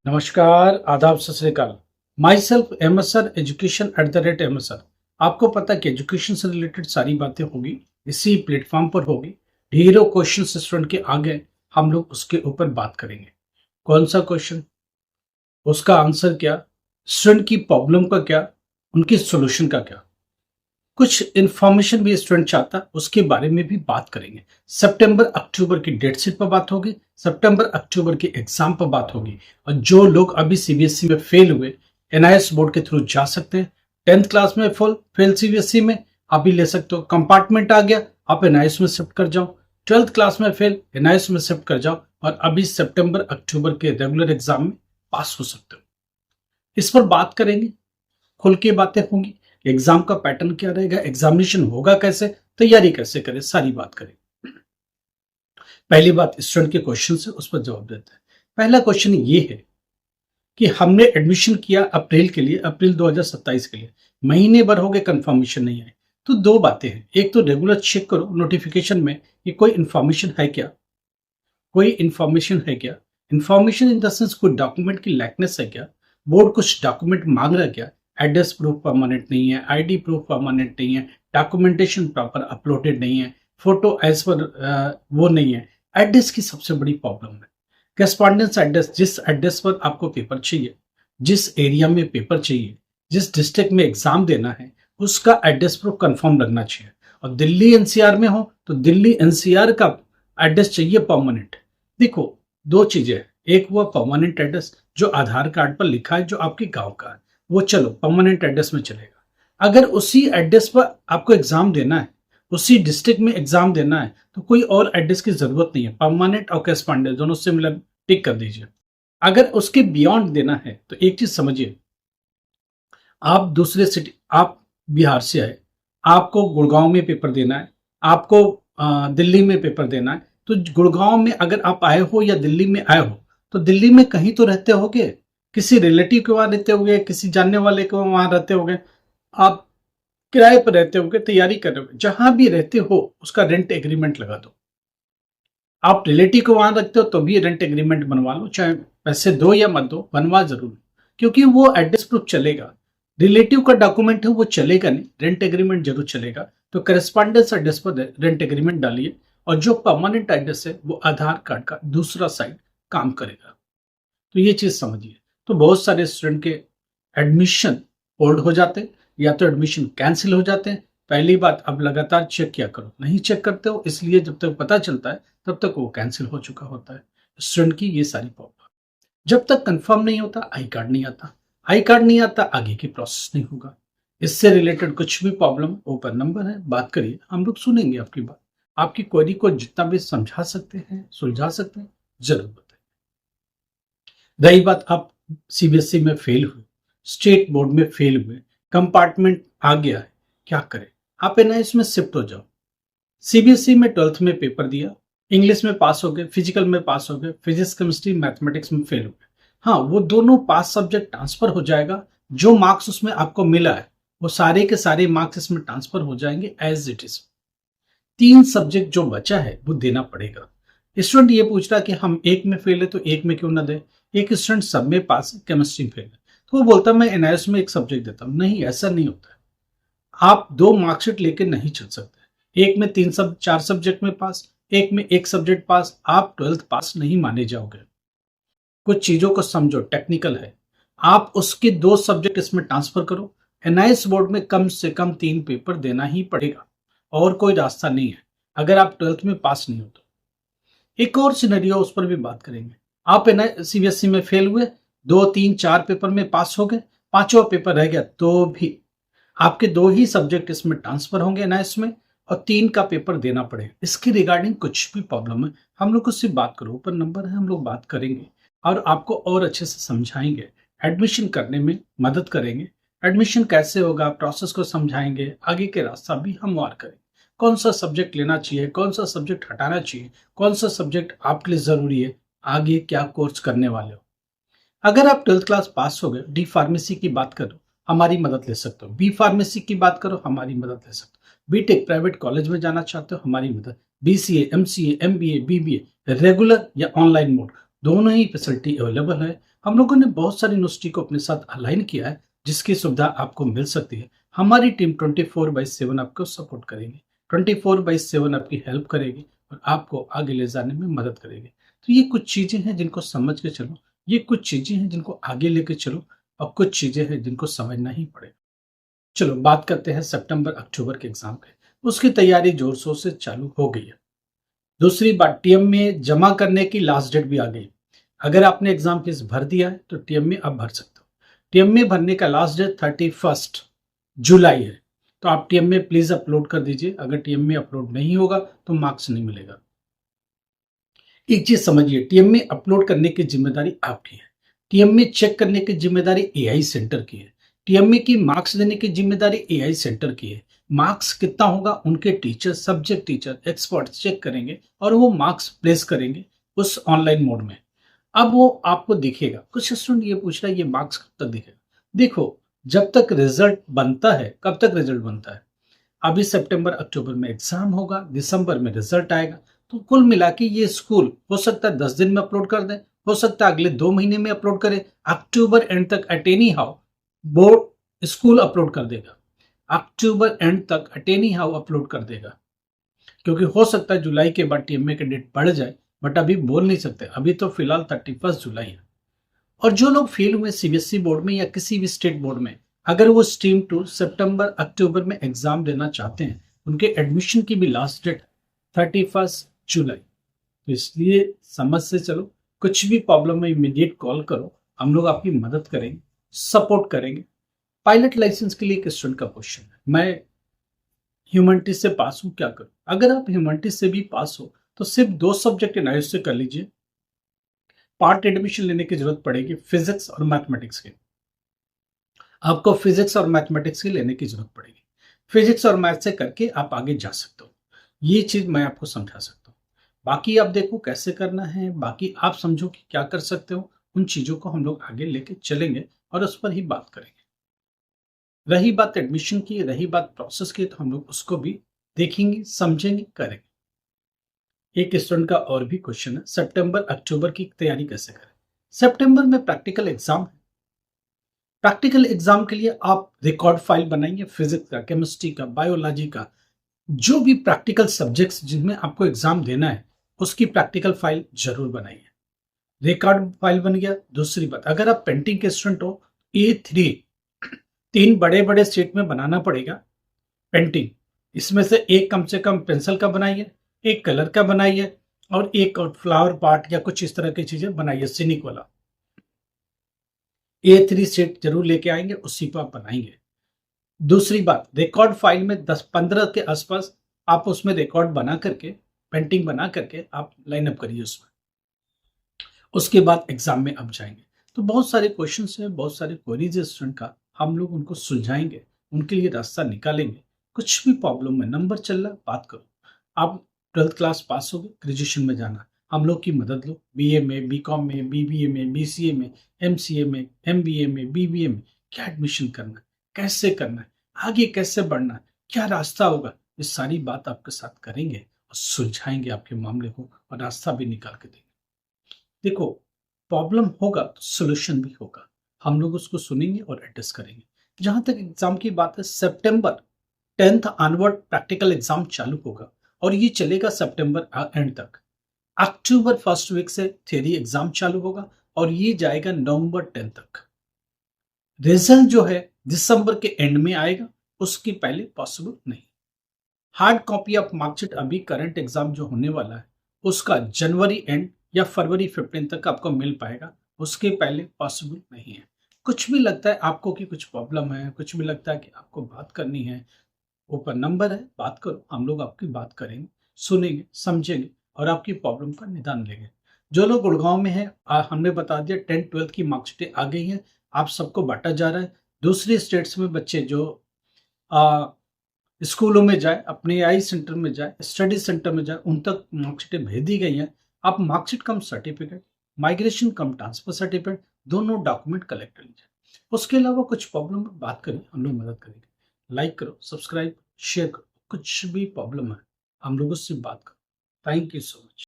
नमस्कार, आदाब, सत श्री अकाल। My self MSR education @MSR। आपको पता है कि एजुकेशन से रिलेटेड सारी बातें होगी, इसी प्लेटफॉर्म पर होगी। ढेरों क्वेश्चन स्टूडेंट के आगे हम लोग उसके ऊपर बात करेंगे। कौन सा क्वेश्चन, उसका आंसर क्या, स्टूडेंट की प्रॉब्लम का क्या, उनकी सोल्यूशन का क्या, कुछ इंफॉर्मेशन भी स्टूडेंट चाहता है उसके बारे में भी बात करेंगे। सितंबर अक्टूबर की डेट शीट पर बात होगी, सितंबर अक्टूबर के एग्जाम पर बात होगी। और जो लोग अभी सीबीएसई में फेल हुए, एनआईएस बोर्ड के थ्रू जा सकते हैं। 10th क्लास में फेल सीबीएसई में अभी ले सकते हो, कंपार्टमेंट आ गया, आप एनआईएस में शिफ्ट कर जाओ। 12th क्लास में फेल, एनआईएस में शिफ्ट कर जाओ और अभी सितंबर अक्टूबर के रेगुलर एग्जाम में पास हो सकते हो। इस पर बात करेंगे, खुल के बातें होंगी। एग्जाम का पैटर्न क्या रहेगा, एग्जामिनेशन होगा कैसे, तैयारी कैसे करें, सारी बात करें। पहली बात स्टूडेंट के क्वेश्चन से उस पर जवाब देते हैं। पहला क्वेश्चन ये है कि हमने एडमिशन किया अप्रैल के लिए, अप्रैल 2027 के लिए, महीने भर हो गए, कंफर्मेशन नहीं आई। तो दो बातें हैं, एक तो रेगुलर चेक करो नोटिफिकेशन में कि कोई इंफॉर्मेशन है क्या, कोई इंफॉर्मेशन है क्या, इंफॉर्मेशन इन द सेंस कोई डॉक्यूमेंट की लैकनेस है क्या, बोर्ड कुछ डॉक्यूमेंट मांग रहा है क्या, एड्रेस प्रूफ परमानेंट नहीं है, आईडी प्रूफ परमानेंट नहीं है, डॉक्यूमेंटेशन प्रॉपर अपलोडेड नहीं है, फोटो एज पर वो नहीं है। एड्रेस की सबसे बड़ी प्रॉब्लम है। करस्पॉन्डेंस एड्रेस, जिस एड्रेस पर आपको पेपर चाहिए, जिस एरिया में पेपर चाहिए, जिस डिस्ट्रिक्ट में एग्जाम देना है, उसका एड्रेस प्रूफ कंफर्म लगना चाहिए। और दिल्ली एनसीआर में हो तो दिल्ली एनसीआर का एड्रेस चाहिए परमानेंट। देखो, दो चीजें हैं, एक हुआ परमानेंट एड्रेस जो आधार कार्ड पर लिखा है, जो आपके गांव का है, वो चलो परमानेंट एड्रेस में चलेगा। अगर उसी एड्रेस पर आपको एग्जाम देना है, उसी डिस्ट्रिक्ट में एग्जाम देना है, तो कोई और एड्रेस की जरूरत नहीं है। परमानेंट और करस्पॉन्डेंस दोनों सिमिलर, टिक कर दीजिए। अगर उसके बियॉन्ड देना है तो एक चीज समझिए, आप दूसरे सिटी, आप बिहार से आए, आपको गुड़गांव में पेपर देना है, आपको दिल्ली में पेपर देना है, तो गुड़गांव में अगर आप आए हो या दिल्ली में आए हो, तो दिल्ली में कहीं तो रहते होगे, किसी रिलेटिव के वहां रहते होगे, किसी जानने वाले के वहां रहते होगे, आप किराए पर रहते होगे, तैयारी कर रहे हो, जहां भी रहते हो उसका रेंट एग्रीमेंट लगा दो। आप रिलेटिव को वहां रखते हो तो भी रेंट एग्रीमेंट बनवा लो, चाहे पैसे दो या मत दो, बनवा जरूर, क्योंकि वो एड्रेस प्रूफ चलेगा। रिलेटिव का डॉक्यूमेंट है वो चलेगा नहीं, रेंट एग्रीमेंट जरूर चलेगा। तो करस्पॉन्डेंस एड्रेस पर रेंट एग्रीमेंट डालिए, और जो परमानेंट एड्रेस है वो आधार कार्ड का दूसरा साइड काम करेगा। तो ये चीज समझिए। तो बहुत सारे स्टूडेंट के एडमिशन होल्ड हो जाते हैं, या तो एडमिशन कैंसिल हो जाते हैं। पहली बात, अब लगातार चेक किया करो, नहीं चेक करते हो इसलिए जब तक पता चलता है तब तक वो कैंसिल हो चुका होता है। स्टूडेंट की ये सारी प्रॉब्लम, जब तक कंफर्म नहीं होता आई कार्ड नहीं आता, आई कार्ड नहीं आता आगे की प्रोसेस नहीं होगा। इससे रिलेटेड कुछ भी प्रॉब्लम, ऊपर नंबर है, बात करिए, हम लोग सुनेंगे आपकी बात। आपकी क्वेरी को जितना भी समझा सकते हैं, सुलझा सकते हैं, जरूर बताएं। रही बात, आप सीबीएसई में फेल हुए, स्टेट बोर्ड में फेल हुए, कंपार्टमेंट आ गया है, क्या करें? आप एनआईएस में शिफ्ट हो जाओ। सीबीएसई में 12th में पेपर दिया, इंग्लिश में पास हो गए, फिजिकल में पास हो गए, फिजिक्स केमिस्ट्री मैथमेटिक्स में फेल हो गए। हाँ, वो दोनों पास सब्जेक्ट ट्रांसफर हो जाएगा, जो मार्क्स उसमें आपको मिला है वो सारे के सारे मार्क्स इसमें ट्रांसफर हो जाएंगे एज इट इज। 3 सब्जेक्ट जो बचा है वो देना पड़ेगा। स्टूडेंट ये पूछ रहा है कि हम एक में फेल है तो एक में क्यों ना दे। एक स्टूडेंट सब में पास है, केमिस्ट्री में फेल है, तो वो बोलता है मैं एनआईएस में एक सब्जेक्ट देता हूं। नहीं, ऐसा नहीं होता है। आप 2 मार्कशीट लेके नहीं चल सकते। एक में 4 सब्जेक्ट में पास, एक में एक सब्जेक्ट पास, आप 12th पास नहीं माने जाओगे। कुछ चीजों को समझो, टेक्निकल है। आप उसके 2 सब्जेक्ट इसमें ट्रांसफर करो। एनआईएस बोर्ड में कम से कम 3 पेपर देना ही पड़ेगा, और कोई रास्ता नहीं है अगर आप 12th में पास नहीं हो तो। एक और सिनेरियो, उस पर भी बात करेंगे। आप सीबीएसई में फेल हुए, 2 3 4 पेपर में पास हो गए, पांचवा पेपर रह गया, तो भी आपके 2 ही सब्जेक्ट इसमें ट्रांसफर होंगे एनआईएस में, और 3 का पेपर देना पड़ेगा। इसके रिगार्डिंग कुछ भी प्रॉब्लम है, हम लोग उससे बात करो, ऊपर नंबर है, हम लोग बात करेंगे और आपको और अच्छे से समझाएंगे, एडमिशन करने में मदद करेंगे। एडमिशन कैसे होगा, प्रोसेस को समझाएंगे, आगे के रास्ता भी हम वार करेंगे। कौन सा सब्जेक्ट लेना चाहिए, कौन सा सब्जेक्ट हटाना चाहिए, कौन सा सब्जेक्ट आपके लिए जरूरी है, आगे क्या कोर्स करने वाले हो। अगर आप 12th क्लास पास हो गए, डी फार्मेसी की बात करो, हमारी मदद ले सकते हो। बी फार्मेसी की बात करो, हमारी मदद ले सकते हो। बीटेक प्राइवेट कॉलेज में जाना चाहते हो, हमारी मदद। BCA, MCA, MBA, BBA, regular या ऑनलाइन मोड, दोनों ही फैसिलिटी अवेलेबल है। हम लोगों ने बहुत सारी यूनिवर्सिटी को अपने साथ अलाइन किया है, जिसकी सुविधा आपको मिल सकती है। हमारी टीम 24/7 आपको सपोर्ट करेगी, 24/7 आपकी हेल्प करेगी और आपको आगे ले जाने में मदद करेगी। तो ये कुछ चीज़ें हैं जिनको समझ के चलो, ये कुछ चीज़ें हैं जिनको आगे लेके चलो और कुछ चीज़ें हैं जिनको समझना ही पड़ेगा। चलो बात करते हैं सितंबर-अक्टूबर के एग्ज़ाम की। उसकी तैयारी ज़ोर-शोर से चालू हो गई है। दूसरी बात, टीएम में जमा करने की लास्ट डेट भी आ गई। अगर आपने एग्ज़ाम फीस भर दिया है तो टीएम में आप भर सकते हो। टीएम में भरने का लास्ट डेट 31 जुलाई है। तो आप टीएम में प्लीज़ अपलोड कर दीजिए। अगर टीएम में अपलोड नहीं होगा तो मार्क्स नहीं मिलेगा। एक चीज़ समझिए, टीएम में अपलोड करने की ज़िम्मेदारी आपकी है। टीएम में चेक करने की ज़िम्मेदारी एआई सेंटर की है। टीएम में की मार्क्स देने की ज़िम्मेदारी एआई सेंटर की है। मार्क्स कितना होगा उनके teacher, subject teacher, experts check करेंगे और वो मार्क्स प्लेस करेंगे उस ऑनलाइन मोड में। अब वो आपको दिखेगा। कुछ स्टूडेंट ये पूछ रहा है ये मार्क्स कब तक दिखेगा? देखो, जब तक रिजल्ट बनता है, कब तक रिजल्ट बनता है? अभी सितंबर अक्टूबर में एग्जाम होगा, दिसंबर में रिजल्ट आएगा। तो कुल मिला के ये स्कूल हो सकता है 10 दिन में अपलोड कर दें, हो सकता है अगले 2 महीने में अपलोड करें। अक्टूबर एंड तक at any how board school upload कर देगा। अक्टूबर एंड तक एट एनी हाउ अपलोड कर देगा, क्योंकि हो सकता है जुलाई के बाद टीएमए की डेट बढ़ जाए, बट अभी बोल नहीं सकते। अभी तो फिलहाल 31 जुलाई है। और जो लोग फेल हुए सीबीएसई बोर्ड में या किसी भी स्टेट बोर्ड में, अगर वो स्ट्रीम 2 सितंबर अक्टूबर में एग्जाम देना चाहते हैं, उनके एडमिशन की भी लास्ट डेट 31 जुलाई। तो इसलिए समझ से चलो, कुछ भी प्रॉब्लम में इमीडिएट कॉल करो, हम लोग आपकी मदद करेंगे, सपोर्ट करेंगे। पायलट लाइसेंस के लिए एक स्टूडेंट का क्वेश्चन है, मैं ह्यूमैनिटीज से पास हूँ, क्या करूँ? अगर आप ह्यूमैनिटीज से भी पास हो तो सिर्फ 2 सब्जेक्ट इन आयुष से कर लीजिए। पार्ट एडमिशन लेने की जरूरत पड़ेगी फिजिक्स और मैथमेटिक्स की। आपको फिजिक्स और मैथमेटिक्स की लेने की जरूरत पड़ेगी। फिजिक्स और मैथ से करके आप आगे जा सकते हो। ये चीज मैं आपको समझा सकता हूँ। बाकी आप देखो कैसे करना है, बाकी आप समझो कि क्या कर सकते हो। उन चीजों को हम लोग आगे लेके चलेंगे और उस पर ही बात करेंगे। रही बात एडमिशन की, रही बात प्रोसेस की, तो हम लोग उसको भी देखेंगे, समझेंगे, करेंगे। एक स्टूडेंट का और भी क्वेश्चन है, सितंबर अक्टूबर की तैयारी कैसे करें? सितंबर में प्रैक्टिकल एग्जाम है। प्रैक्टिकल एग्जाम के लिए आप रिकॉर्ड फाइल बनाइए, फिजिक्स का, केमिस्ट्री का, बायोलॉजी का, जो भी प्रैक्टिकल सब्जेक्ट्स जिनमें आपको एग्जाम देना है उसकी प्रैक्टिकल फाइल जरूर बनाइए। रिकॉर्ड फाइल बन गया। दूसरी बात, अगर आप पेंटिंग के स्टूडेंट हो, A3 3 बड़े बड़े सेट में बनाना पड़ेगा पेंटिंग। इसमें से कम पेंसिल का बनाइए, एक कलर का बनाइए और एक फ्लावर पार्ट या कुछ इस तरह की चीजें बनाइए, सिनिक वाला। A3 सेट जरूर लेके आएंगे, उसी पर आप बनाएंगे। दूसरी बात, रिकॉर्ड फाइल में 10-15 के आसपास आप उसमें रिकॉर्ड बना करके, पेंटिंग बना करके आप लाइन अप करिए उसमें। उसके बाद एग्जाम में आप जाएंगे तो बहुत सारे क्वेश्चन है, बहुत सारे क्वेरीज है स्टूडेंट का, हम लोग उनको सुलझाएंगे, उनके लिए रास्ता निकालेंगे। कुछ भी प्रॉब्लम है, नंबर चल रहा है, बात करो। आप 12th क्लास पास हो गए, ग्रेजुएशन में जाना, हम लोग की मदद लो। बीए में, बीकॉम में, बीबीए में, बीसीए में, एमसीए में, एमबीए में, बीबीए में क्या एडमिशन करना है, कैसे करना है, आगे कैसे बढ़ना है, क्या रास्ता होगा, ये सारी बात आपके साथ करेंगे और सुलझाएंगे आपके मामले को और रास्ता भी निकाल के देंगे। देखो, प्रॉब्लम होगा तो सोल्यूशन भी होगा, हम लोग उसको सुनेंगे और एडजस्ट करेंगे। जहां तक एग्जाम की बात है, सितंबर 10th ऑनवर्ड प्रैक्टिकल एग्जाम चालू होगा और ये चलेगा सितंबर एंड तक। अक्टूबर फर्स्ट वीक से थियरी एग्जाम चालू होगा और ये जाएगा नवंबर 10 तक। रिजल्ट जो है दिसंबर के एंड में आएगा, उसके पहले पॉसिबल नहीं। हार्ड कॉपी ऑफ मार्कशीट अभी करंट एग्जाम जो होने वाला है उसका जनवरी एंड या फरवरी 15 तक आपको मिल पाएगा, उसके पहले पॉसिबल नहीं है। कुछ भी लगता है आपको कि कुछ प्रॉब्लम है, कुछ भी लगता है कि आपको बात करनी है, ऊपर नंबर है, बात करो, हम लोग आपकी बात करेंगे, सुनेंगे, समझेंगे और आपकी प्रॉब्लम का निदान लेंगे। जो लोग गुड़गांव में है, हमने बता दिया 10th-12th की मार्कशीटें आ गई हैं, आप सबको बांटा जा रहा है। दूसरी स्टेट्स में बच्चे जो स्कूलों में जाए, अपने आई सेंटर में जाए, स्टडी सेंटर में जाए, उन तक मार्कशीटें भेज दी गई हैं। आप मार्कशीट कम सर्टिफिकेट, माइग्रेशन कम ट्रांसफर सर्टिफिकेट, दोनों डॉक्यूमेंट कलेक्ट कर लीजिए। उसके अलावा कुछ प्रॉब्लम बात करें, हम लोग मदद करेंगे। लाइक करो, सब्सक्राइब, शेयर करो, कुछ भी प्रॉब्लम है हम लोगों से बात करो। Thank you so much.